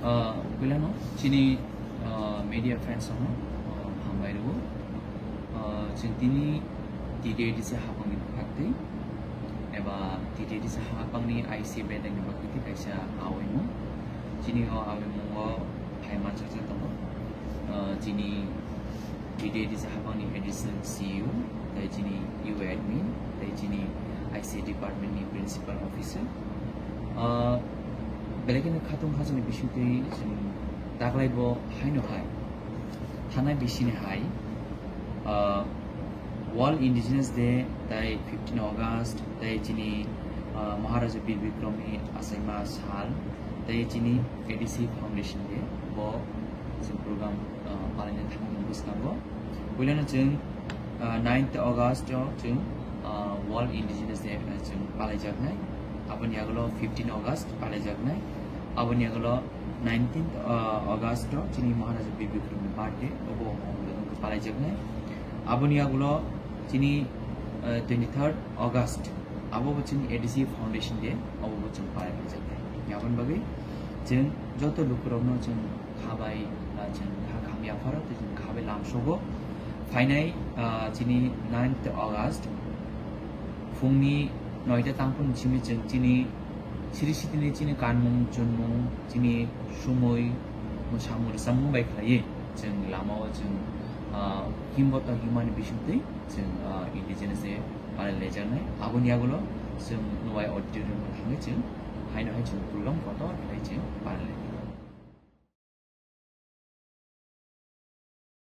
Bilano, Chini media friends on Hamairu, Chintini, Did is a Hapang Pakti, Eva Did is a Hapangni, I see better than Bakiti, Kaisa, Awemo, Chini or Awemo, Haimanchatomo, Chini, Did is a Hapangni Edison CU, the Chini U admin, the Chini IC department principal officer. Belakang khatung khasani bishuti daglai bo hai no hai thana bishine hai World Indigenous Day dai 15 August dai chini Maharaja Bir Bikrami Asaima Sal dai chini ADC Foundation Day bo jing program palanya thang buskango builana jing 9th August jing World Indigenous Day jing palai jaknai Abang yaglo 15 August palai jaknai abang yaglo 19th August chini Maharaja Bir Bikrami birthday obo palai jaknai abang yaglo chini 23rd August abo chini ADC Foundation Day obo ching palai jaknai yaban bagai jeng joto lukurogno jeng khabai jeng khamya pharat jeng khabai lamsogo fainai chini 9th August fungni noida tangpun chimi jeng chini siri sitini chini kanmung chunmung chini sumoi musamur samung bai khlai jeng lamao jeng himbota himani bishute jeng indigenous e pare lejanai abun yagulo jeng nuai auditorium hange jeng haino hai jeng program kotor khlai jeng pare